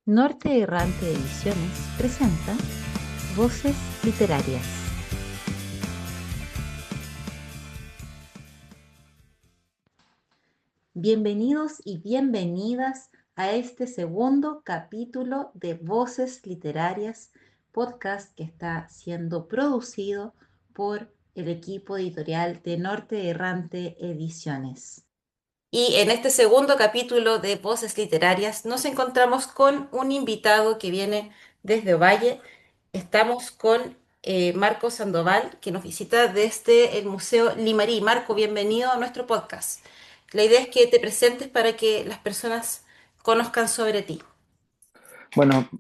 Norte Errante Ediciones presenta Voces Literarias. Bienvenidos y bienvenidas a este segundo capítulo de Voces Literarias, podcast que está siendo producido por el equipo editorial de Norte Errante Ediciones. Y en este segundo capítulo de Voces Literarias nos encontramos con un invitado que viene desde Ovalle. Estamos con Marco Sandoval, que nos visita desde el Museo Limarí. Marco, bienvenido a nuestro podcast. La idea es que te presentes para que las personas conozcan sobre ti. Bueno,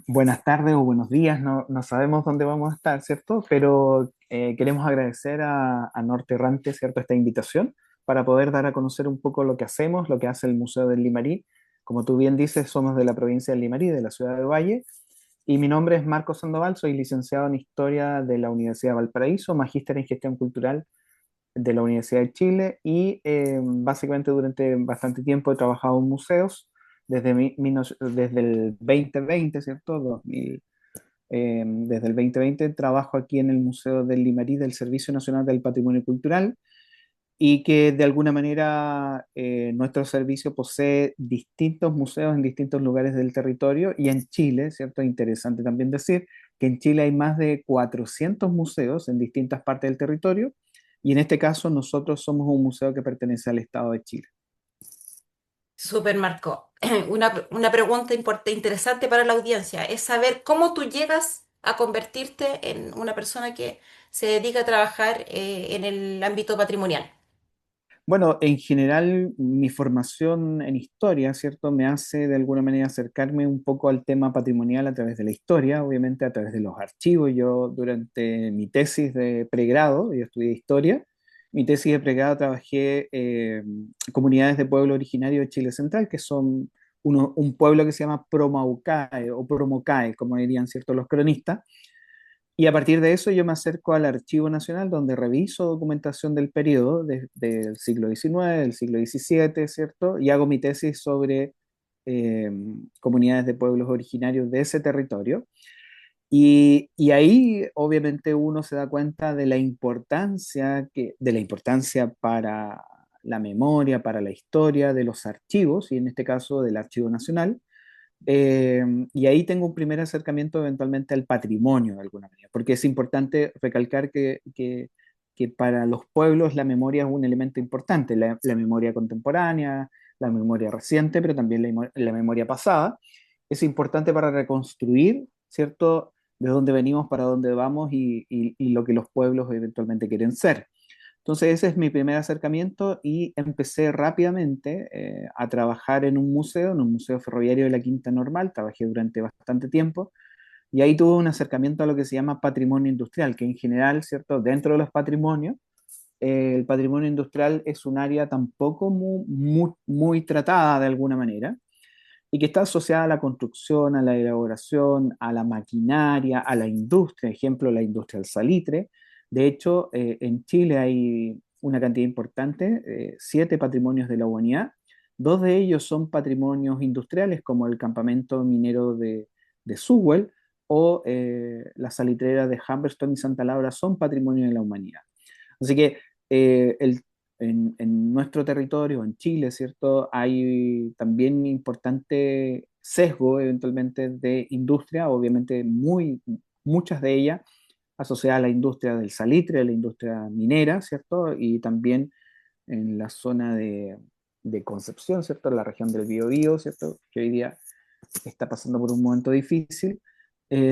buenas tardes o buenos días, no sabemos dónde vamos a estar, ¿cierto? Pero queremos agradecer a Norte Errante, ¿cierto? Esta invitación para poder dar a conocer un poco lo que hacemos, lo que hace el Museo del Limarí. Como tú bien dices, somos de la provincia del Limarí, de la ciudad de Valle, y mi nombre es Marco Sandoval, soy licenciado en Historia de la Universidad de Valparaíso, magíster en Gestión Cultural de la Universidad de Chile y básicamente durante bastante tiempo he trabajado en museos desde el 2020, ¿cierto? Desde el 2020 trabajo aquí en el Museo del Limarí del Servicio Nacional del Patrimonio Cultural y que de alguna manera nuestro servicio posee distintos museos en distintos lugares del territorio y en Chile, ¿cierto? Interesante también decir que en Chile hay más de 400 museos en distintas partes del territorio y en este caso nosotros somos un museo que pertenece al Estado de Chile. Súper, Marco. Una pregunta interesante para la audiencia es saber cómo tú llegas a convertirte en una persona que se dedica a trabajar en el ámbito patrimonial. Bueno, en general mi formación en historia, ¿cierto? Me hace de alguna manera acercarme un poco al tema patrimonial a través de la historia, obviamente a través de los archivos. Yo durante mi tesis de pregrado, yo estudié historia, mi tesis de pregrado trabajé comunidades de pueblo originario de Chile Central, que son un pueblo que se llama Promaucae o Promocae, como dirían ciertos los cronistas, y a partir de eso yo me acerco al Archivo Nacional donde reviso documentación del periodo del siglo XIX, del siglo XVII, ¿cierto? Y hago mi tesis sobre eh, comunidades de pueblos originarios de ese territorio. Y ahí obviamente uno se da cuenta de la importancia, de la importancia para la memoria, para la historia de los archivos, y en este caso del Archivo Nacional, eh, y ahí tengo un primer acercamiento eventualmente al patrimonio de alguna manera, porque es importante recalcar que para los pueblos la memoria es un elemento importante, la memoria contemporánea, la memoria reciente, pero también la memoria pasada. Es importante para reconstruir, ¿cierto?, de dónde venimos, para dónde vamos y lo que los pueblos eventualmente quieren ser. Entonces ese es mi primer acercamiento y empecé rápidamente a trabajar en un museo ferroviario de la Quinta Normal, trabajé durante bastante tiempo y ahí tuve un acercamiento a lo que se llama patrimonio industrial, que en general, ¿cierto? Dentro de los patrimonios, el patrimonio industrial es un área tampoco muy tratada de alguna manera y que está asociada a la construcción, a la elaboración, a la maquinaria, a la industria, ejemplo, la industria del salitre. De hecho, en Chile hay una cantidad importante, 7 patrimonios de la humanidad. Dos de ellos son patrimonios industriales, como el campamento minero de Sewell o la salitrera de Humberstone y Santa Laura son patrimonio de la humanidad. Así que en nuestro territorio, en Chile, ¿cierto? Hay también importante sesgo eventualmente de industria, obviamente muchas de ellas asociadas a la industria del salitre, a la industria minera, ¿cierto? Y también en la zona de Concepción, ¿cierto? En la región del Biobío, ¿cierto? Que hoy día está pasando por un momento difícil.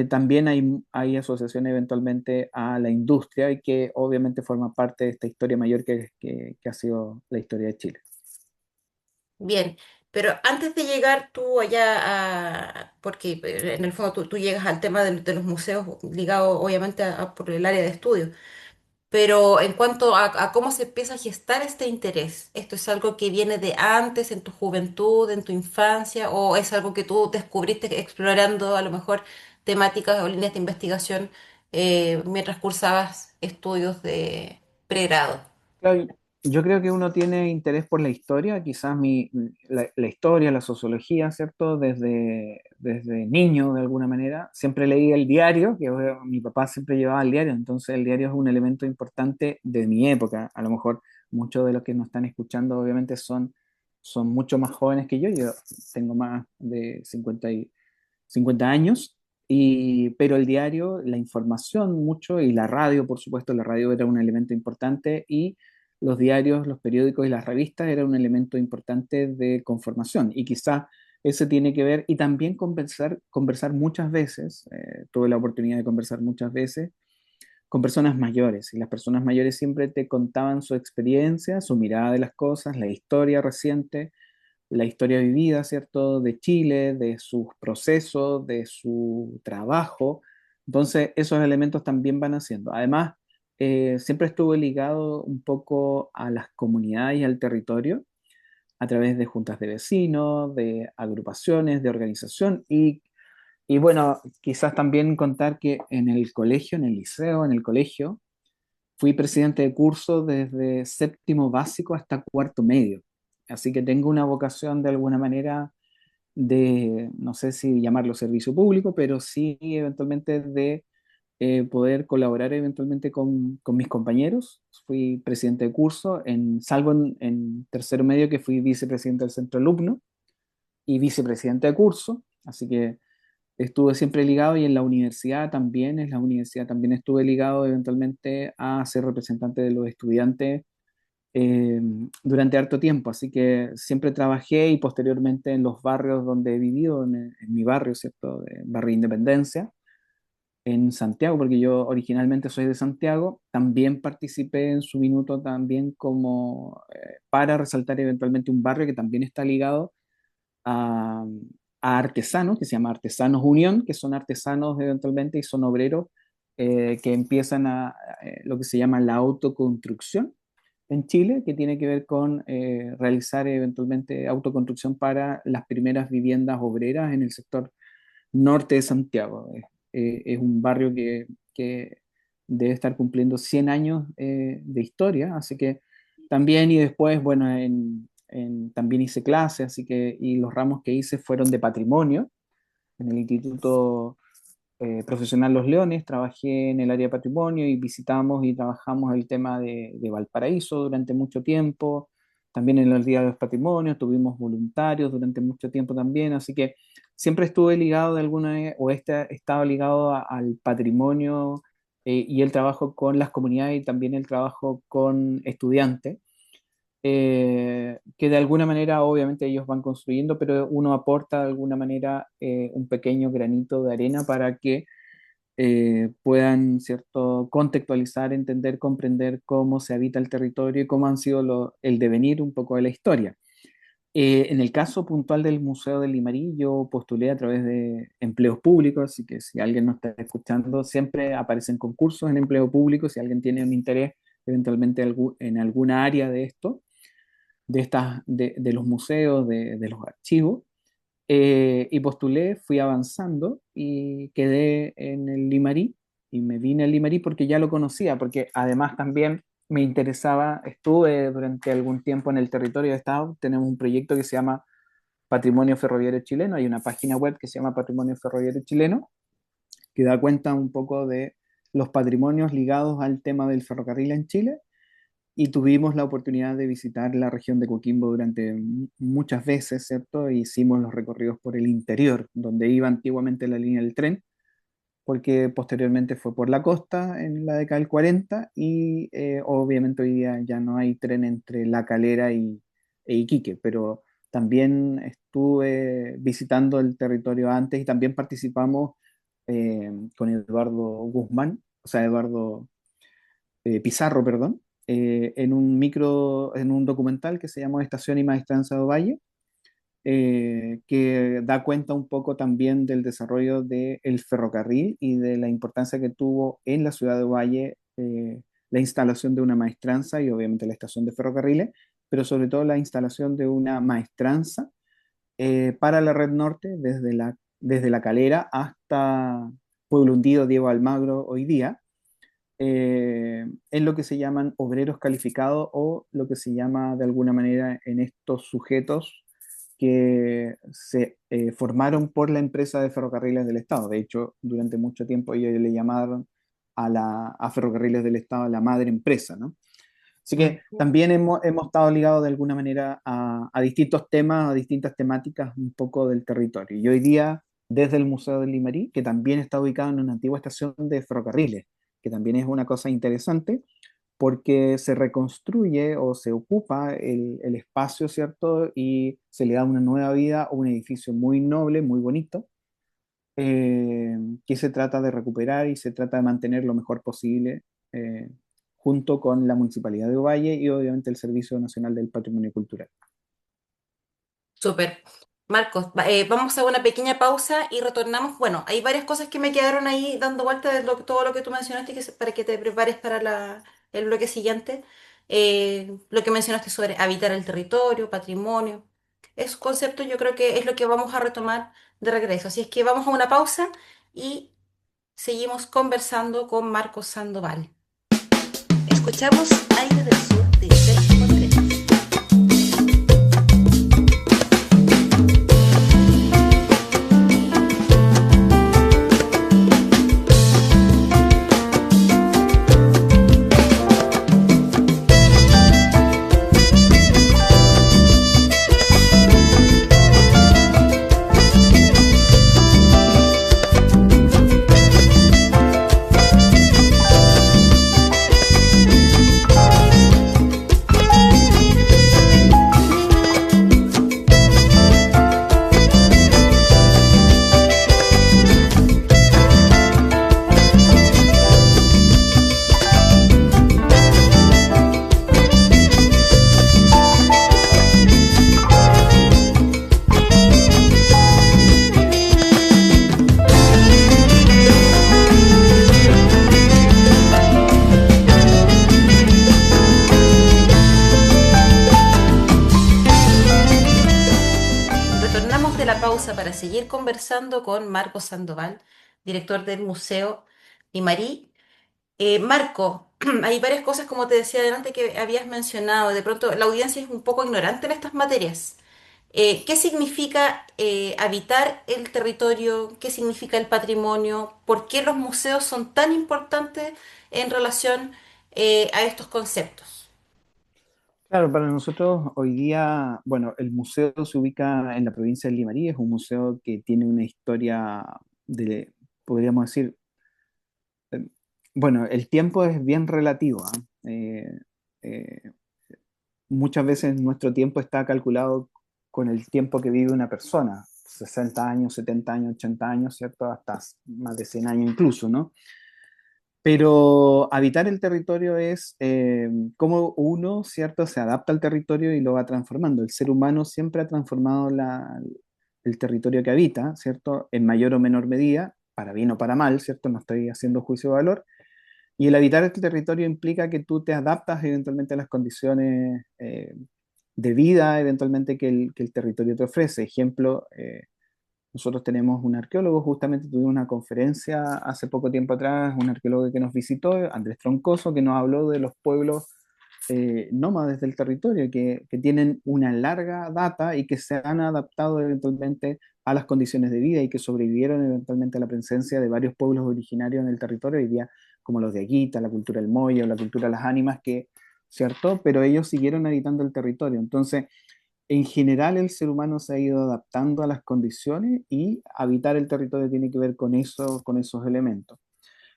También hay asociación eventualmente a la industria y que obviamente forma parte de esta historia mayor que ha sido la historia de Chile. Bien, pero antes de llegar tú allá porque en el fondo tú llegas al tema de los museos ligado obviamente por el área de estudio, pero en cuanto a cómo se empieza a gestar este interés, ¿esto es algo que viene de antes, en tu juventud, en tu infancia, o es algo que tú descubriste explorando a lo mejor temáticas o líneas de investigación mientras cursabas estudios de pregrado? Claro, Yo creo que uno tiene interés por la historia, quizás la historia, la sociología, ¿cierto? Desde niño, de alguna manera. Siempre leí el diario, que mi papá siempre llevaba el diario, entonces el diario es un elemento importante de mi época. A lo mejor muchos de los que nos están escuchando, obviamente, son mucho más jóvenes que yo tengo más de 50 años, pero el diario, la información mucho y la radio, por supuesto, la radio era un elemento importante y los diarios, los periódicos y las revistas eran un elemento importante de conformación y quizá ese tiene que ver y también conversar muchas veces, tuve la oportunidad de conversar muchas veces con personas mayores y las personas mayores siempre te contaban su experiencia, su mirada de las cosas, la historia reciente, la historia vivida, ¿cierto?, de Chile, de sus procesos, de su trabajo. Entonces, esos elementos también van haciendo. Además, siempre estuve ligado un poco a las comunidades y al territorio a través de juntas de vecinos, de agrupaciones, de organización y bueno, quizás también contar que en el colegio, en el liceo, en el colegio, fui presidente de curso desde séptimo básico hasta cuarto medio. Así que tengo una vocación de alguna manera de, no sé si llamarlo servicio público, pero sí eventualmente de poder colaborar eventualmente con mis compañeros. Fui presidente de curso, salvo en tercero medio que fui vicepresidente del centro alumno y vicepresidente de curso, así que estuve siempre ligado y en la universidad también, estuve ligado eventualmente a ser representante de los estudiantes durante harto tiempo, así que siempre trabajé y posteriormente en los barrios donde he vivido, en mi barrio, ¿cierto? Barrio Independencia, en Santiago, porque yo originalmente soy de Santiago, también participé en su minuto también como para resaltar eventualmente un barrio que también está ligado a, a artesanos, que se llama Artesanos Unión, que son artesanos eventualmente y son obreros que empiezan lo que se llama la autoconstrucción en Chile, que tiene que ver con realizar eventualmente autoconstrucción para las primeras viviendas obreras en el sector norte de Santiago. Es un barrio que debe estar cumpliendo 100 años de historia, así que también y después, bueno, también hice clases, así que y los ramos que hice fueron de patrimonio en el Instituto Profesional Los Leones, trabajé en el área de patrimonio y visitamos y trabajamos el tema de Valparaíso durante mucho tiempo, también en el Día de los Patrimonios, tuvimos voluntarios durante mucho tiempo también, así que siempre estuve ligado de alguna manera, estaba ligado al patrimonio y el trabajo con las comunidades y también el trabajo con estudiantes. Que de alguna manera obviamente ellos van construyendo, pero uno aporta de alguna manera un pequeño granito de arena para que puedan, ¿cierto?, contextualizar, entender, comprender cómo se habita el territorio y cómo han sido el devenir un poco de la historia. En el caso puntual del Museo del Limarí, yo postulé a través de empleos públicos, así que si alguien nos está escuchando, siempre aparecen concursos en empleo público, si alguien tiene un interés eventualmente en alguna área de esto, de los museos, de los archivos, y postulé, fui avanzando y quedé en el Limarí y me vine al Limarí porque ya lo conocía, porque además también me interesaba, estuve durante algún tiempo en el territorio de Estado, tenemos un proyecto que se llama Patrimonio Ferroviario Chileno, hay una página web que se llama Patrimonio Ferroviario Chileno, que da cuenta un poco de los patrimonios ligados al tema del ferrocarril en Chile y tuvimos la oportunidad de visitar la región de Coquimbo durante muchas veces, ¿cierto? E hicimos los recorridos por el interior, donde iba antiguamente la línea del tren, porque posteriormente fue por la costa en la década del 40 y obviamente hoy día ya no hay tren entre La Calera e Iquique, pero también estuve visitando el territorio antes y también participamos con Eduardo Guzmán, o sea, Eduardo Pizarro, perdón, en un documental que se llama Estación y Maestranza de Ovalle, que da cuenta un poco también del desarrollo del ferrocarril y de la importancia que tuvo en la ciudad de Ovalle la instalación de una maestranza y obviamente la estación de ferrocarriles, pero sobre todo la instalación de una maestranza para la red norte desde la Calera hasta Pueblo Hundido, Diego Almagro hoy día, en lo que se llaman obreros calificados o lo que se llama de alguna manera en estos sujetos que se formaron por la empresa de ferrocarriles del Estado. De hecho, durante mucho tiempo ellos le llamaron a Ferrocarriles del Estado la madre empresa, ¿no? Así que Ujú. también hemos estado ligados de alguna manera a distintos temas, a distintas temáticas un poco del territorio. Y hoy día, desde el Museo del Limarí, que también está ubicado en una antigua estación de ferrocarriles, que también es una cosa interesante, porque se reconstruye o se ocupa el espacio, ¿cierto? Y se le da una nueva vida a un edificio muy noble, muy bonito, eh, que se trata de recuperar y se trata de mantener lo mejor posible, eh, junto con la Municipalidad de Ovalle y obviamente el Servicio Nacional del Patrimonio Cultural. Súper. Marcos, vamos a una pequeña pausa y retornamos. Bueno, hay varias cosas que me quedaron ahí dando vuelta de todo lo que tú mencionaste para que te prepares para el bloque siguiente. Lo que mencionaste sobre habitar el territorio, patrimonio. Esos conceptos yo creo que es lo que vamos a retomar de regreso. Así es que vamos a una pausa y seguimos conversando con Marcos Sandoval. Escuchamos Aire del Sur de Sergio Contreras. Retornamos de la pausa para seguir conversando con Marco Sandoval, director del Museo Limarí. Marco, hay varias cosas, como te decía adelante, que habías mencionado. De pronto, la audiencia es un poco ignorante en estas materias. ¿Qué significa habitar el territorio? ¿Qué significa el patrimonio? ¿Por qué los museos son tan importantes en relación a estos conceptos? Claro, para nosotros hoy día, bueno, el museo se ubica en la provincia de Limarí, es un museo que tiene una historia de, podríamos decir, eh, bueno, el tiempo es bien relativo, ¿ah? Eh, Muchas veces nuestro tiempo está calculado con el tiempo que vive una persona, 60 años, 70 años, 80 años, ¿cierto? Hasta más de 100 años incluso, ¿no? Pero habitar el territorio es cómo uno, ¿cierto?, se adapta al territorio y lo va transformando. El ser humano siempre ha transformado el territorio que habita, ¿cierto?, en mayor o menor medida, para bien o para mal, ¿cierto? No estoy haciendo juicio de valor. Y el habitar este territorio implica que tú te adaptas eventualmente a las condiciones de vida, eventualmente que el territorio te ofrece. Ejemplo, nosotros tenemos un arqueólogo, justamente tuvimos una conferencia hace poco tiempo atrás, un arqueólogo que nos visitó, Andrés Troncoso, que nos habló de los pueblos nómades del territorio, que tienen una larga data y que se han adaptado eventualmente a las condiciones de vida y que sobrevivieron eventualmente a la presencia de varios pueblos originarios en el territorio, hoy día como los de Aguita, la cultura del Moyo, la cultura de las ánimas, que, ¿cierto? Pero ellos siguieron habitando el territorio. Entonces, en general el ser humano se ha ido adaptando a las condiciones y habitar el territorio tiene que ver con eso, con esos elementos.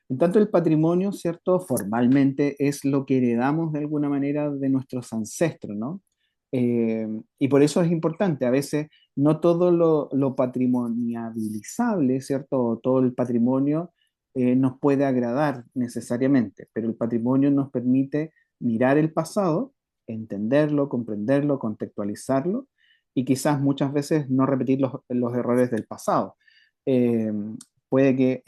En tanto, el patrimonio, ¿cierto? Formalmente es lo que heredamos de alguna manera de nuestros ancestros, ¿no? Y por eso es importante. A veces no todo lo patrimoniabilizable, ¿cierto? O todo el patrimonio nos puede agradar necesariamente, pero el patrimonio nos permite mirar el pasado, entenderlo, comprenderlo, contextualizarlo y quizás muchas veces no repetir los errores del pasado. Eh, Puede que,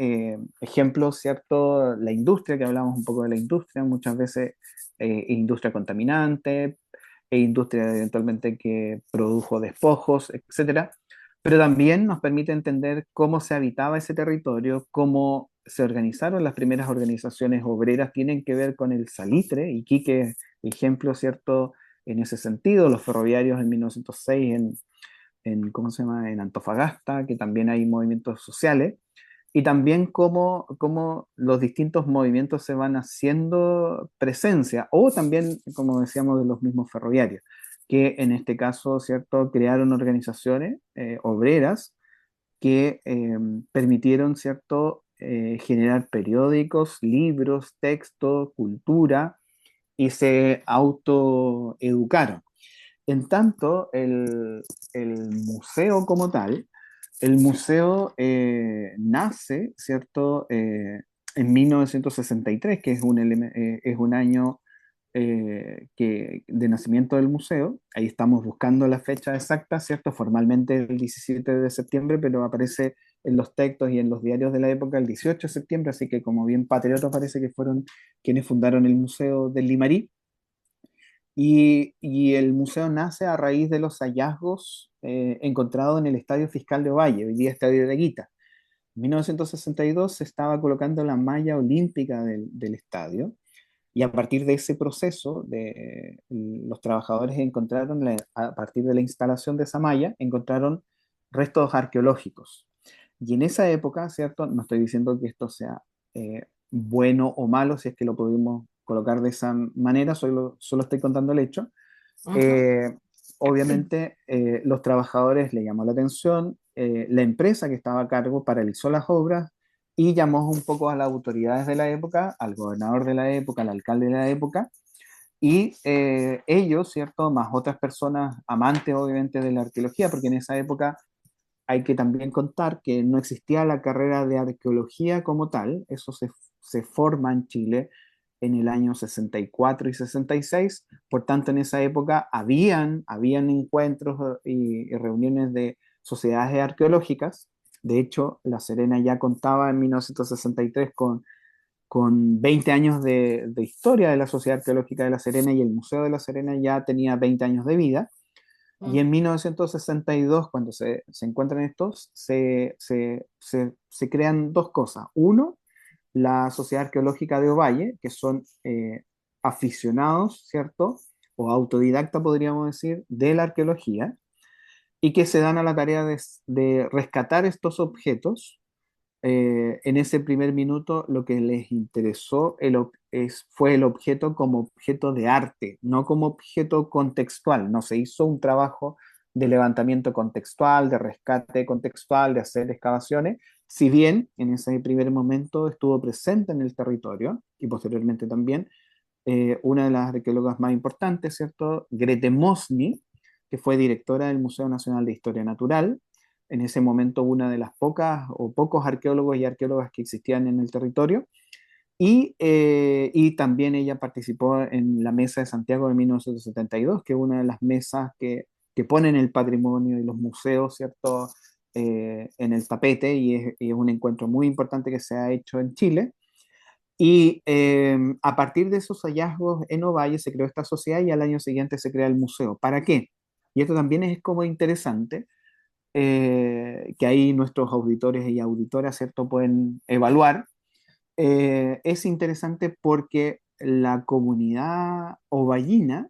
ejemplo, ¿cierto? La industria, que hablamos un poco de la industria, muchas veces industria contaminante, e industria eventualmente que produjo despojos, etcétera, pero también nos permite entender cómo se habitaba ese territorio, cómo se organizaron las primeras organizaciones obreras tienen que ver con el salitre, y Quique, ejemplo, ¿cierto? En ese sentido, los ferroviarios en 1906 ¿cómo se llama? En Antofagasta, que también hay movimientos sociales, y también cómo los distintos movimientos se van haciendo presencia, o también, como decíamos, de los mismos ferroviarios, que en este caso, ¿cierto?, crearon organizaciones obreras que permitieron, ¿cierto?, generar periódicos, libros, textos, cultura, y se autoeducaron. En tanto, el museo como tal, el museo nace, ¿cierto?, en 1963, que es es un año de nacimiento del museo. Ahí estamos buscando la fecha exacta, ¿cierto? Formalmente el 17 de septiembre, pero aparece en los textos y en los diarios de la época el 18 de septiembre, así que como bien patriotas parece que fueron quienes fundaron el Museo del Limarí. Y el museo nace a raíz de los hallazgos encontrados en el Estadio Fiscal de Ovalle, hoy día Estadio de Guita. En 1962 se estaba colocando la malla olímpica del estadio, y a partir de ese proceso, los trabajadores encontraron, a partir de la instalación de esa malla, encontraron restos arqueológicos. Y en esa época, ¿cierto? No estoy diciendo que esto sea bueno o malo, si es que lo podemos colocar de esa manera, solo estoy contando el hecho. Ujú. Eh, Obviamente, los trabajadores le llamó la atención, la empresa que estaba a cargo paralizó las obras y llamó un poco a las autoridades de la época, al gobernador de la época, al alcalde de la época, y ellos, ¿cierto? Más otras personas amantes, obviamente, de la arqueología, porque en esa época hay que también contar que no existía la carrera de arqueología como tal, eso se forma en Chile en el año 64 y 66, por tanto en esa época habían encuentros y reuniones de sociedades arqueológicas. De hecho, La Serena ya contaba en 1963 con 20 años de historia de la Sociedad Arqueológica de La Serena, y el Museo de La Serena ya tenía 20 años de vida. Y en Ujú. 1962, cuando se encuentran estos, se crean dos cosas. Uno, la Sociedad Arqueológica de Ovalle, que son aficionados, ¿cierto? O autodidacta, podríamos decir, de la arqueología, y que se dan a la tarea de rescatar estos objetos. En ese primer minuto lo que les interesó fue el objeto como objeto de arte, no como objeto contextual. No se hizo un trabajo de levantamiento contextual, de rescate contextual, de hacer excavaciones, si bien en ese primer momento estuvo presente en el territorio, y posteriormente también una de las arqueólogas más importantes, ¿cierto? Grete Mosny, que fue directora del Museo Nacional de Historia Natural, en ese momento una de las pocas o pocos arqueólogos y arqueólogas que existían en el territorio, y también ella participó en la Mesa de Santiago de 1972, que es una de las mesas que ponen el patrimonio y los museos, ¿cierto? En el tapete, y es un encuentro muy importante que se ha hecho en Chile. Y a partir de esos hallazgos en Ovalle se creó esta sociedad, y al año siguiente se crea el museo. ¿Para qué? Y esto también es como interesante, que ahí nuestros auditores y auditoras, ¿cierto?, pueden evaluar. Es interesante porque la comunidad ovallina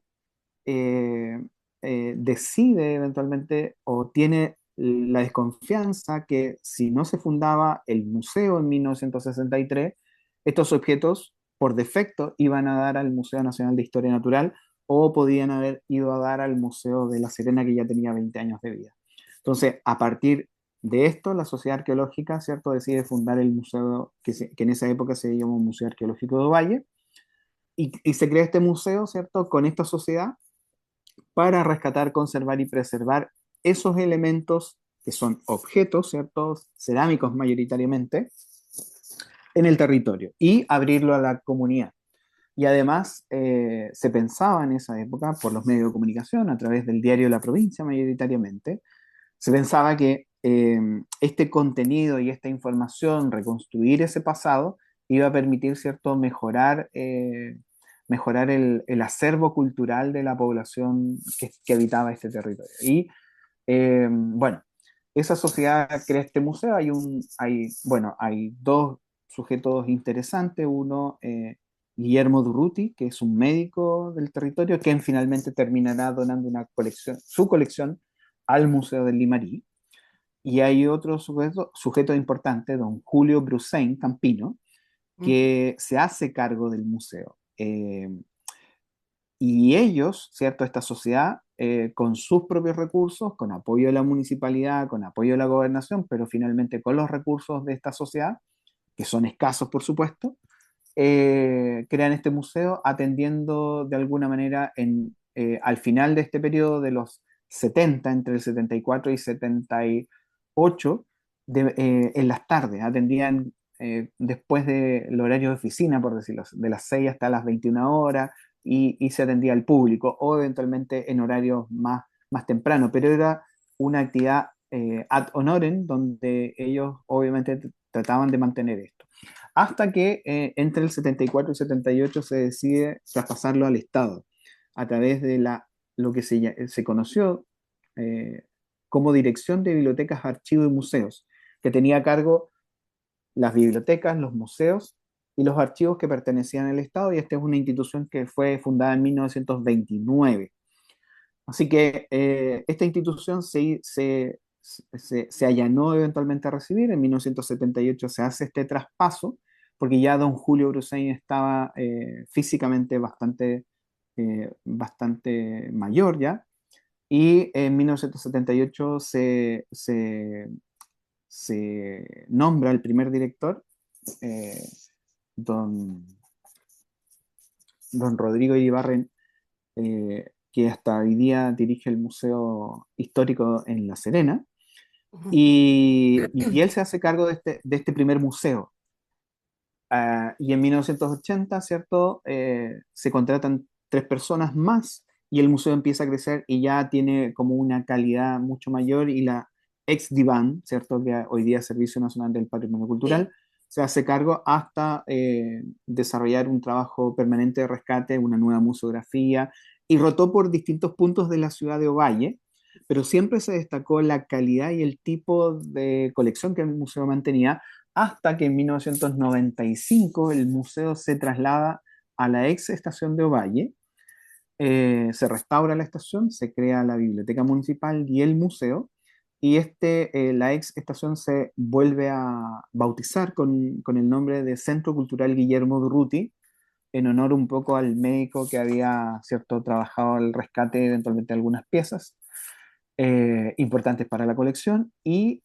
eh, decide eventualmente, o tiene la desconfianza, que si no se fundaba el museo en 1963, estos objetos por defecto iban a dar al Museo Nacional de Historia Natural, o podían haber ido a dar al Museo de La Serena, que ya tenía 20 años de vida. Entonces, a partir de esto, la Sociedad Arqueológica, ¿cierto?, decide fundar el museo que en esa época se llamó Museo Arqueológico de Ovalle, y se crea este museo, ¿cierto?, con esta sociedad, para rescatar, conservar y preservar esos elementos que son objetos, ¿cierto?, cerámicos mayoritariamente, en el territorio, y abrirlo a la comunidad. Y además se pensaba en esa época, por los medios de comunicación, a través del diario La Provincia mayoritariamente, se pensaba que este contenido y esta información, reconstruir ese pasado, iba a permitir, ¿cierto?, mejorar el acervo cultural de la población que habitaba este territorio. Y bueno, esa sociedad crea este museo. Bueno, hay dos sujetos interesantes. Uno, Guillermo Durruti, que es un médico del territorio, quien finalmente terminará donando una colección, su colección al Museo del Limarí. Y hay otro sujeto importante, don Julio Brusein Campino, Ujú. que se hace cargo del museo. Y ellos, ¿cierto? Esta sociedad, con sus propios recursos, con apoyo de la municipalidad, con apoyo de la gobernación, pero finalmente con los recursos de esta sociedad, que son escasos, por supuesto, crean este museo atendiendo de alguna manera al final de este periodo de los 70, entre el 74 y 78, en las tardes, atendían después del horario de oficina, por decirlo, de las 6 hasta las 21 horas, y se atendía al público, o eventualmente en horarios más temprano, pero era una actividad ad honorem, donde ellos obviamente trataban de mantener esto hasta que entre el 74 y 78 se decide traspasarlo al Estado a través de lo que se conoció eh, como Dirección de Bibliotecas, Archivos y Museos, que tenía a cargo las bibliotecas, los museos y los archivos que pertenecían al Estado, y esta es una institución que fue fundada en 1929. Así que esta institución se allanó eventualmente a recibir. En 1978 se hace este traspaso, porque ya don Julio Brusein estaba físicamente bastante mayor ya, y en 1978 se nombra el primer director, eh, don, don Rodrigo Iribarren, que hasta hoy día dirige el Museo Histórico en La Serena, Ujú. y él se hace cargo de este primer museo. Y en 1980, ¿cierto? Se contratan 3 personas más y el museo empieza a crecer y ya tiene como una calidad mucho mayor, y la ex Divan, ¿cierto? Que hoy día es Servicio Nacional del Patrimonio Sí. Cultural, se hace cargo hasta desarrollar un trabajo permanente de rescate, una nueva museografía, y rotó por distintos puntos de la ciudad de Ovalle, pero siempre se destacó la calidad y el tipo de colección que el museo mantenía, hasta que en 1995 el museo se traslada a la ex estación de Ovalle. Se restaura la estación, se crea la biblioteca municipal y el museo, y la ex estación se vuelve a bautizar con el nombre de Centro Cultural Guillermo Durruti, en honor un poco al médico que había, cierto, trabajado el rescate eventualmente de algunas piezas importantes para la colección. Y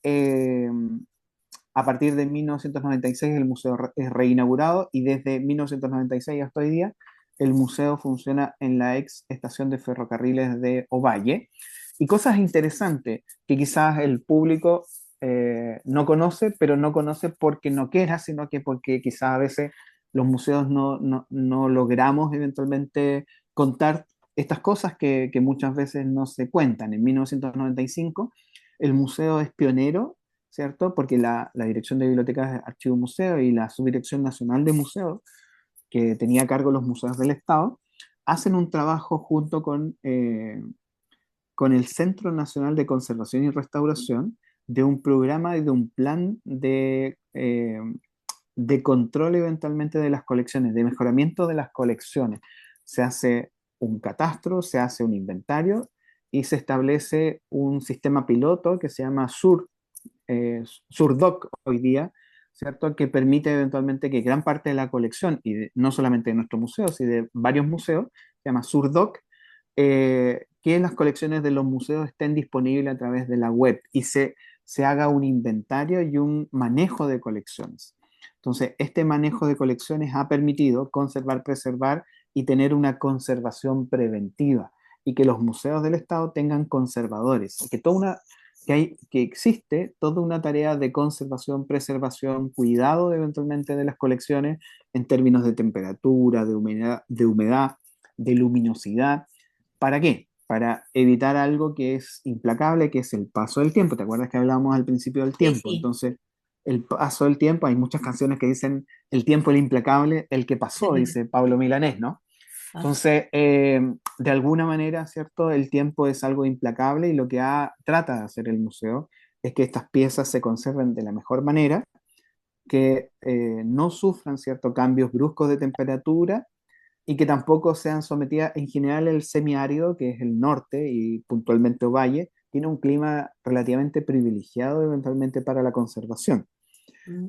a partir de 1996 el museo es reinaugurado, y desde 1996 hasta hoy día el museo funciona en la ex estación de ferrocarriles de Ovalle. Y cosas interesantes que quizás el público no conoce, pero no conoce porque no quiera, sino que porque quizás a veces los museos no logramos eventualmente contar estas cosas que muchas veces no se cuentan. En 1995 el museo es pionero, ¿cierto? Porque la Dirección de Bibliotecas, Archivos y Museos y la Subdirección Nacional de Museos, que tenía a cargo los museos del Estado, hacen un trabajo junto con el Centro Nacional de Conservación y Restauración, de un programa y de un plan de control eventualmente de las colecciones, de mejoramiento de las colecciones. Se hace un catastro, se hace un inventario y se establece un sistema piloto que se llama eh, Surdoc hoy día, ¿cierto? Que permite eventualmente que gran parte de la colección, y no solamente de nuestro museo, sino de varios museos, se llama Surdoc, que las colecciones de los museos estén disponibles a través de la web, y se haga un inventario y un manejo de colecciones. Entonces, este manejo de colecciones ha permitido conservar, preservar y tener una conservación preventiva, y que los museos del Estado tengan conservadores, que existe toda una tarea de conservación, preservación, cuidado eventualmente de las colecciones en términos de temperatura, de luminosidad. ¿Para qué? Para evitar algo que es implacable, que es el paso del tiempo. ¿Te acuerdas que hablábamos al principio del Sí, tiempo? sí. Entonces, el paso del tiempo, hay muchas canciones que dicen el tiempo es implacable, el que pasó, dice Pablo Milanés, ¿no? Así. Entonces, de alguna manera, ¿cierto? El tiempo es algo implacable, y lo que trata de hacer el museo es que estas piezas se conserven de la mejor manera, que no sufran ciertos cambios bruscos de temperatura y que tampoco sean sometidas, en general el semiárido, que es el norte y puntualmente Ovalle, tiene un clima relativamente privilegiado eventualmente para la conservación.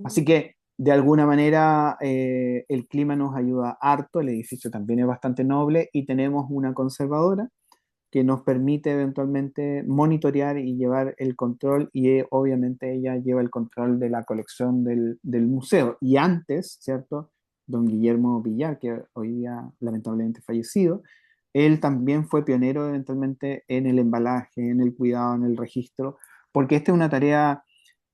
Así Mm. que de alguna manera el clima nos ayuda harto, el edificio también es bastante noble y tenemos una conservadora que nos permite eventualmente monitorear y llevar el control y obviamente ella lleva el control de la colección del museo. Y antes, ¿cierto? Don Guillermo Villar, que hoy día lamentablemente fallecido, él también fue pionero eventualmente en el embalaje, en el cuidado, en el registro, porque esta es una tarea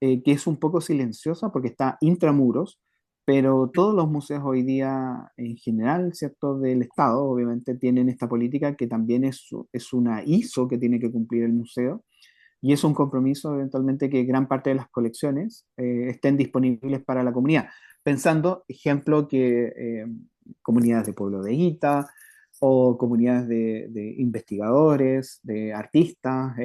que es un poco silenciosa porque está intramuros, pero todos los museos hoy día, en general, ¿cierto? Del Estado, obviamente, tienen esta política que también es una ISO que tiene que cumplir el museo y es un compromiso eventualmente que gran parte de las colecciones estén disponibles para la comunidad. Pensando, ejemplo, que comunidades de Pueblo de Ita o comunidades de investigadores, de artistas,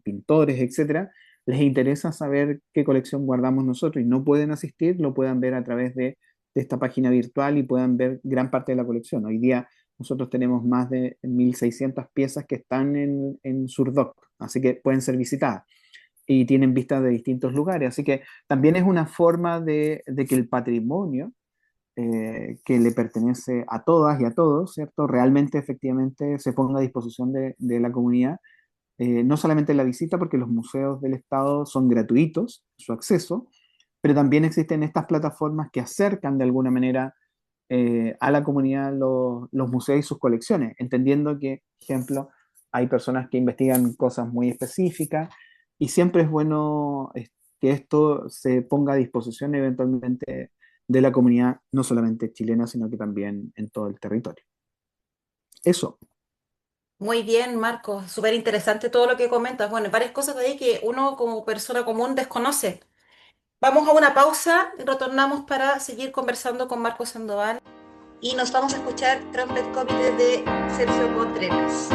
pintores, etcétera, les interesa saber qué colección guardamos nosotros y no pueden asistir, lo puedan ver a través de esta página virtual y puedan ver gran parte de la colección. Hoy día nosotros tenemos más de 1.600 piezas que están en Surdoc, así que pueden ser visitadas y tienen vistas de distintos lugares. Así que también es una forma de que el patrimonio que le pertenece a todas y a todos, ¿cierto? Realmente, efectivamente, se ponga a disposición de la comunidad, no solamente la visita, porque los museos del Estado son gratuitos, su acceso, pero también existen estas plataformas que acercan de alguna manera a la comunidad los museos y sus colecciones, entendiendo que, ejemplo, hay personas que investigan cosas muy específicas y siempre es bueno que esto se ponga a disposición eventualmente de la comunidad, no solamente chilena, sino que también en todo el territorio. Eso. Muy bien, Marcos, súper interesante todo lo que comentas. Bueno, hay varias cosas de ahí que uno como persona común desconoce. Vamos a una pausa y retornamos para seguir conversando con Marcos Sandoval. Y nos vamos a escuchar Trumpet Comedy de Sergio Contreras.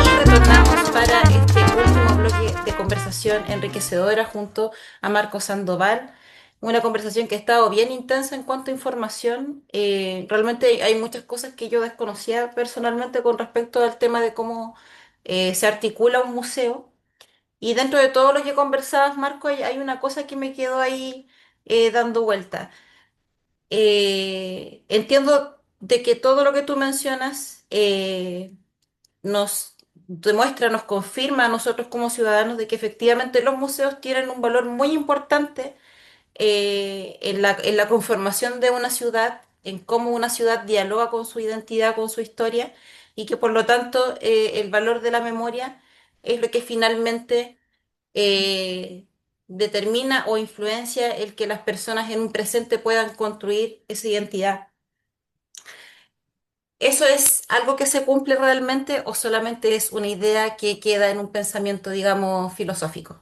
Y retornamos para este último bloque de conversación enriquecedora junto a Marco Sandoval. Una conversación que ha estado bien intensa en cuanto a información. Realmente hay muchas cosas que yo desconocía personalmente con respecto al tema de cómo se articula un museo. Y dentro de todo lo que conversabas, Marco, hay una cosa que me quedó ahí dando vuelta. Entiendo de que todo lo que tú mencionas nos demuestra, nos confirma a nosotros como ciudadanos de que efectivamente los museos tienen un valor muy importante en la conformación de una ciudad, en cómo una ciudad dialoga con su identidad, con su historia, y que por lo tanto el valor de la memoria es lo que finalmente eh, determina o influencia el que las personas en un presente puedan construir esa identidad. ¿Eso es algo que se cumple realmente o solamente es una idea que queda en un pensamiento, digamos, filosófico?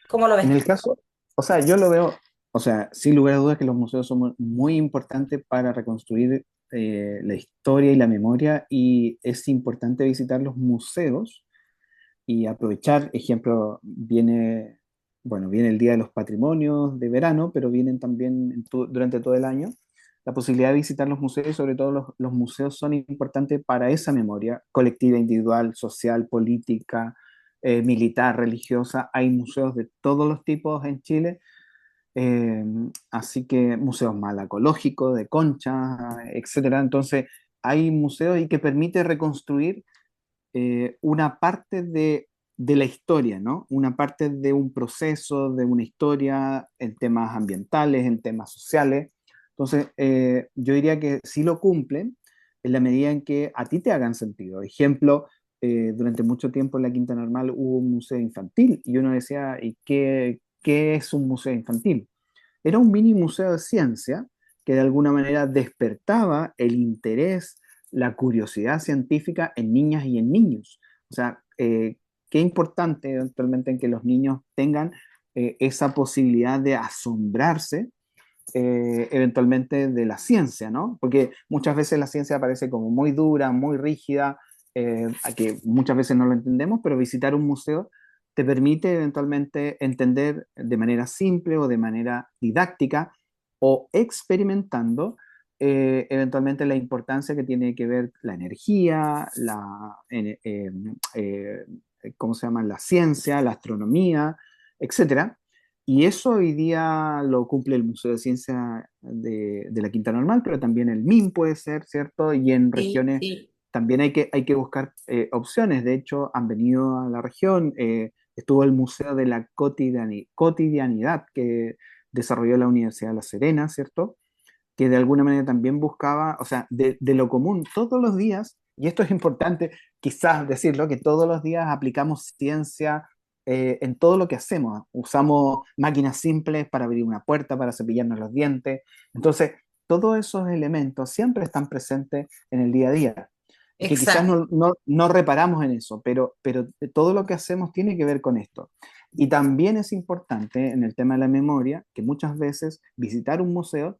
¿Cómo lo En ves tú? el caso, o sea, yo lo veo, o sea, sin lugar a dudas que los museos son muy importantes para reconstruir la historia y la memoria y es importante visitar los museos y aprovechar, ejemplo, viene el Día de los Patrimonios de verano, pero vienen también durante todo el año. La posibilidad de visitar los museos, y sobre todo los museos, son importantes para esa memoria colectiva, individual, social, política, militar, religiosa. Hay museos de todos los tipos en Chile. eh, Así que museos malacológicos, de conchas, etcétera. Entonces, hay museos y que permite reconstruir una parte de la historia, ¿no? Una parte de un proceso, de una historia en temas ambientales, en temas sociales. Entonces, yo diría que sí lo cumplen en la medida en que a ti te hagan sentido. Ejemplo, durante mucho tiempo en la Quinta Normal hubo un museo infantil y uno decía, ¿y qué es un museo infantil? Era un mini museo de ciencia que de alguna manera despertaba el interés, la curiosidad científica en niñas y en niños. O sea, qué importante eventualmente en que los niños tengan esa posibilidad de asombrarse eventualmente de la ciencia, ¿no? Porque muchas veces la ciencia parece como muy dura, muy rígida, a que muchas veces no lo entendemos, pero visitar un museo te permite eventualmente entender de manera simple o de manera didáctica o experimentando eventualmente la importancia que tiene que ver la energía, eh, ¿cómo se llama? La ciencia, la astronomía, etcétera. Y eso hoy día lo cumple el Museo de Ciencia de la Quinta Normal, pero también el MIM puede ser, ¿cierto? Y en Sí, regiones sí. también hay que buscar opciones. De hecho, han venido a la región, estuvo el Museo de la Cotidianidad que desarrolló la Universidad de La Serena, ¿cierto? Que de alguna manera también buscaba, o sea, de lo común, todos los días, y esto es importante quizás decirlo, que todos los días aplicamos ciencia en todo lo que hacemos. Usamos máquinas simples para abrir una puerta, para cepillarnos los dientes. Entonces, todos esos elementos siempre están presentes en el día a día. Y que quizás Exacto. no reparamos en eso, pero todo lo que hacemos tiene que ver con esto. Y también es importante en el tema de la memoria que muchas veces visitar un museo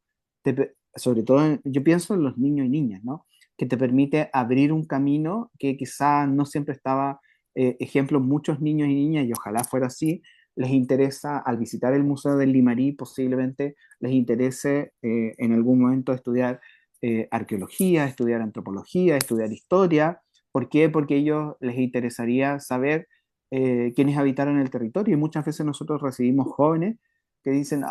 sobre todo yo pienso en los niños y niñas, ¿no? Que te permite abrir un camino que quizá no siempre estaba, ejemplo, muchos niños y niñas, y ojalá fuera así, les interesa al visitar el Museo del Limarí, posiblemente les interese en algún momento estudiar arqueología, estudiar antropología, estudiar historia. ¿Por qué? Porque a ellos les interesaría saber quiénes habitaron el territorio y muchas veces nosotros recibimos jóvenes que dicen,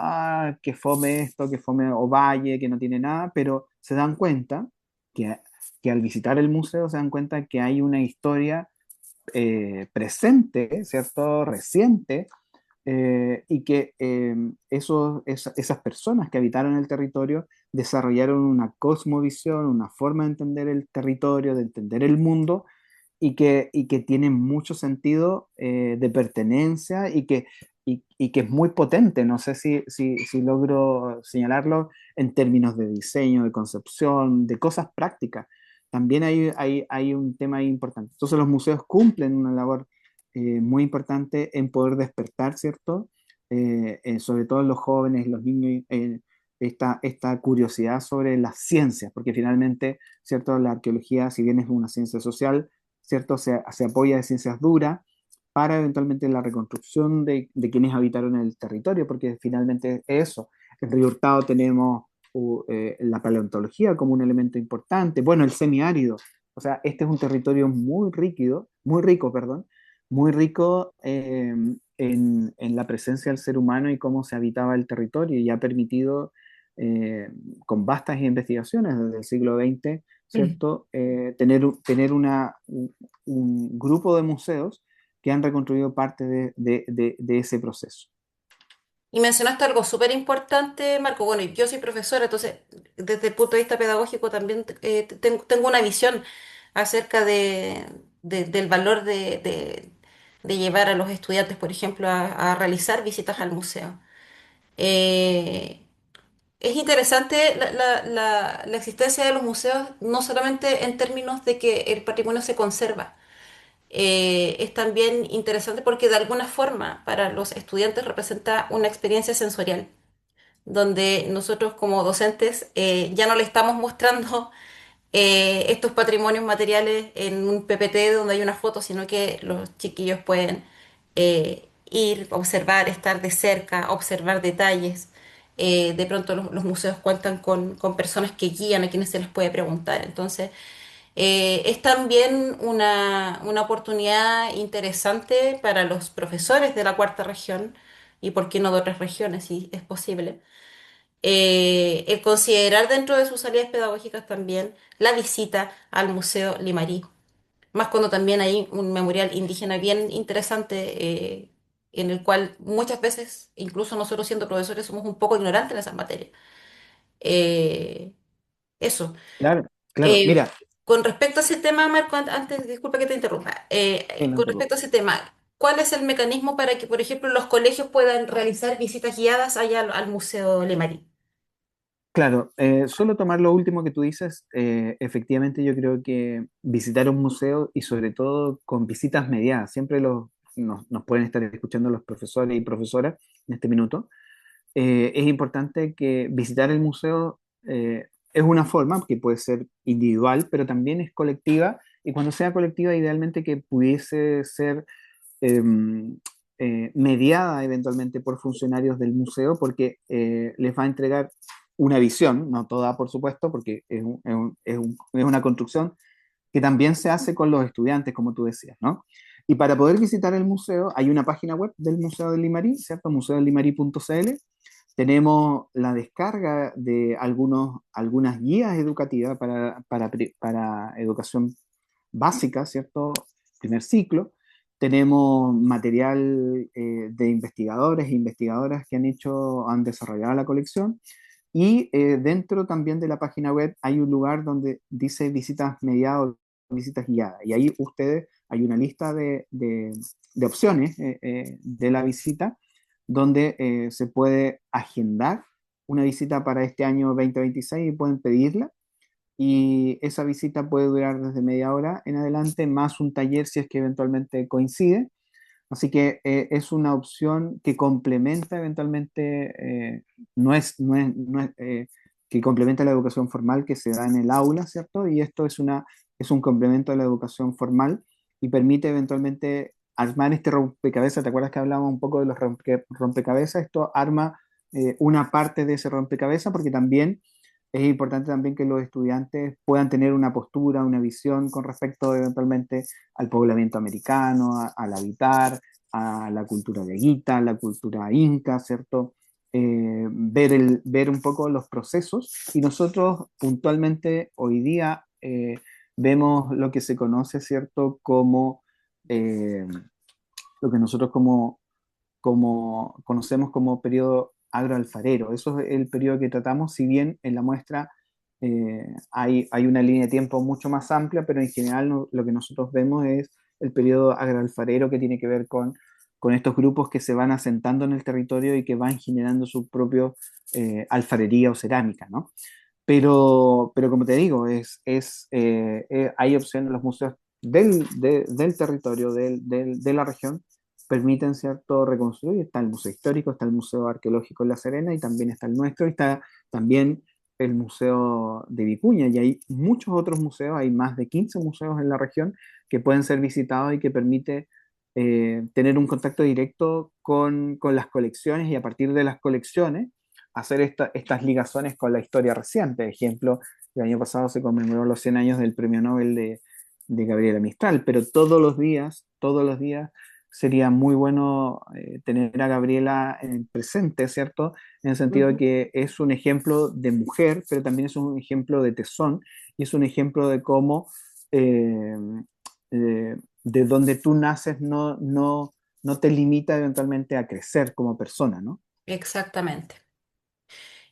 que fome esto, que fome Ovalle, que no tiene nada, pero se dan cuenta que, que al visitar el museo se dan cuenta que hay una historia presente, ¿cierto? Reciente, y que esas personas que habitaron el territorio desarrollaron una cosmovisión, una forma de entender el territorio, de entender el mundo, y que tiene mucho sentido de pertenencia y que es muy potente. No sé si logro señalarlo en términos de diseño, de concepción, de cosas prácticas. También hay un tema ahí importante. Entonces los museos cumplen una labor muy importante en poder despertar, ¿cierto? Sobre todo en los jóvenes, los niños, esta curiosidad sobre las ciencias, porque finalmente, ¿cierto? La arqueología, si bien es una ciencia social, ¿cierto? Se apoya de ciencias duras para eventualmente la reconstrucción de quienes habitaron el territorio, porque finalmente es eso. En Río Hurtado tenemos la paleontología como un elemento importante, bueno, el semiárido, o sea, este es un territorio muy rico, perdón, muy rico en la presencia del ser humano y cómo se habitaba el territorio y ha permitido, eh, con vastas investigaciones desde el siglo XX, ¿cierto? Un grupo de museos que han reconstruido parte de ese proceso. Y mencionaste algo súper importante, Marco. Bueno, yo soy profesora, entonces desde el punto de vista pedagógico también tengo una visión acerca del valor de llevar a los estudiantes, por ejemplo, a realizar visitas al museo. Eh, es interesante la existencia de los museos, no solamente en términos de que el patrimonio se conserva, es también interesante porque de alguna forma para los estudiantes representa una experiencia sensorial donde nosotros como docentes ya no le estamos mostrando estos patrimonios materiales en un PPT donde hay una foto, sino que los chiquillos pueden ir, observar, estar de cerca, observar detalles. De pronto los museos cuentan con personas que guían a quienes se les puede preguntar. Entonces, Es también una oportunidad interesante para los profesores de la cuarta región y por qué no de otras regiones, si es posible. El considerar dentro de sus salidas pedagógicas también la visita al Museo Limarí, más cuando también hay un memorial indígena bien interesante, en el cual muchas veces, incluso nosotros siendo profesores, somos un poco ignorantes en esas materias. Eh, Eso. Claro, claro. Eh, Mira, con respecto a ese tema, Marco, antes, disculpa que te interrumpa, sí, no con te respecto a preocupes. ese tema, ¿cuál es el mecanismo para que, por ejemplo, los colegios puedan realizar visitas guiadas allá al Museo Lemarí? Claro, solo tomar lo último que tú dices, efectivamente yo creo que visitar un museo y sobre todo con visitas mediadas, siempre nos pueden estar escuchando los profesores y profesoras en este minuto, es importante que visitar el museo es una forma que puede ser individual, pero también es colectiva y cuando sea colectiva idealmente que pudiese ser eh, mediada eventualmente por funcionarios del museo porque les va a entregar una visión, no toda por supuesto, porque es una construcción que también se hace con los estudiantes, como tú decías, ¿no? Y para poder visitar el museo, hay una página web del Museo del Limarí, ¿cierto? museodellimarí.cl. Tenemos la descarga de algunas guías educativas para educación básica, ¿cierto? Primer ciclo. Tenemos material de investigadores e investigadoras que han desarrollado la colección. Y dentro también de la página web hay un lugar donde dice visitas mediadas o visitas guiadas. Y ahí hay una lista de opciones de la visita donde se puede agendar una visita para este año 2026 y pueden pedirla y esa visita puede durar desde media hora en adelante, más un taller si es que eventualmente coincide. Así que es una opción que complementa eventualmente, que complementa la educación formal que se da en el aula, ¿cierto? Y esto es un complemento a la educación formal y permite eventualmente armar este rompecabezas. ¿Te acuerdas que hablábamos un poco de los rompecabezas? Esto arma una parte de ese rompecabezas porque también es importante también que los estudiantes puedan tener una postura, una visión con respecto eventualmente al poblamiento americano, al habitar, a la cultura de Guita, la cultura inca, ¿cierto? Ver un poco los procesos y nosotros puntualmente hoy día vemos lo que se conoce, ¿cierto? Como eh, lo que nosotros como conocemos como periodo agroalfarero. Eso es el periodo que tratamos, si bien en la muestra hay una línea de tiempo mucho más amplia, pero en general lo que nosotros vemos es el periodo agroalfarero que tiene que ver con estos grupos que se van asentando en el territorio y que van generando su propio alfarería o cerámica, ¿no? Pero como te digo, hay opciones, los museos del territorio, de la región, permiten, ¿cierto?, reconstruir. Está el Museo Histórico, está el Museo Arqueológico en La Serena y también está el nuestro, y está también el Museo de Vicuña, y hay muchos otros museos, hay más de 15 museos en la región que pueden ser visitados y que permite tener un contacto directo con las colecciones y a partir de las colecciones hacer estas ligazones con la historia reciente. Ejemplo, el año pasado se conmemoró los 100 años del Premio Nobel de Gabriela Mistral, pero todos los días sería muy bueno tener a Gabriela en presente, ¿cierto? En el sentido de Ujú. que es un ejemplo de mujer, pero también es un ejemplo de tesón y es un ejemplo de cómo eh, de donde tú naces no te limita eventualmente a crecer como persona, ¿no? Exactamente.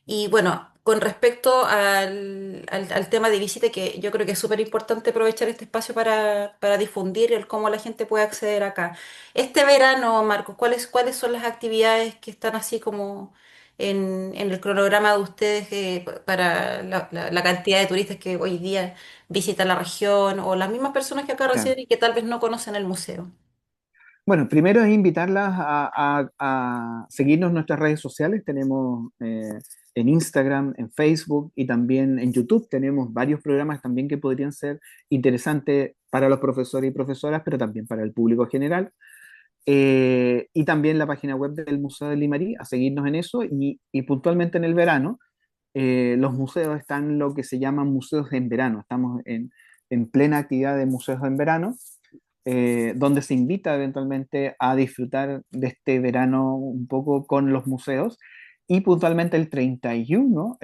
Y bueno, con respecto al tema de visita, que yo creo que es súper importante aprovechar este espacio para difundir el cómo la gente puede acceder acá. Este verano, Marcos, ¿cuáles son las actividades que están así como en el cronograma de ustedes, para la cantidad de turistas que hoy día visitan la región o las mismas personas que acá Claro. residen y que tal vez no conocen el museo? Bueno, primero es invitarlas a seguirnos en nuestras redes sociales. Tenemos en Instagram, en Facebook y también en YouTube. Tenemos varios programas también que podrían ser interesantes para los profesores y profesoras, pero también para el público general. Y también la página web del Museo de Limarí, a seguirnos en eso. Y puntualmente en el verano, los museos están lo que se llaman museos en verano. en plena actividad de museos en verano, donde se invita eventualmente a disfrutar de este verano un poco con los museos. Y puntualmente el 31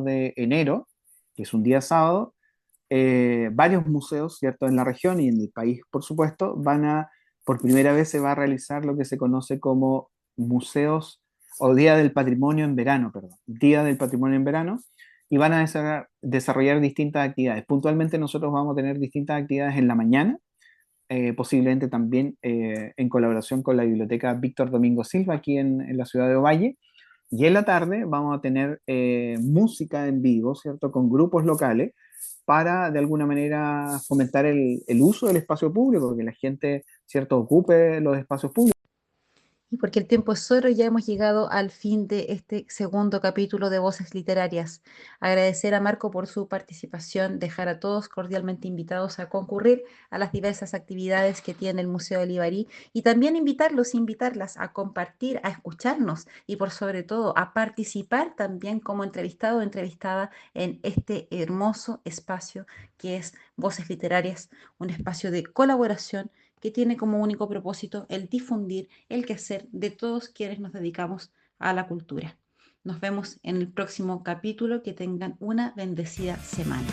de enero, que es un día sábado, varios museos, ¿cierto?, en la región y en el país, por supuesto, por primera vez se va a realizar lo que se conoce como museos o Día del Patrimonio en verano, perdón, Día del Patrimonio en verano, y van a desarrollar distintas actividades. Puntualmente nosotros vamos a tener distintas actividades en la mañana, posiblemente también en colaboración con la Biblioteca Víctor Domingo Silva aquí en la ciudad de Ovalle. Y en la tarde vamos a tener música en vivo, ¿cierto? Con grupos locales para de alguna manera fomentar el uso del espacio público, que la gente, ¿cierto?, ocupe los espacios públicos. Y porque el tiempo es oro, ya hemos llegado al fin de este segundo capítulo de Voces Literarias. Agradecer a Marco por su participación, dejar a todos cordialmente invitados a concurrir a las diversas actividades que tiene el Museo del Ibarí y también invitarlos, invitarlas a compartir, a escucharnos y por sobre todo a participar también como entrevistado o entrevistada en este hermoso espacio que es Voces Literarias, un espacio de colaboración que tiene como único propósito el difundir el quehacer de todos quienes nos dedicamos a la cultura. Nos vemos en el próximo capítulo. Que tengan una bendecida semana.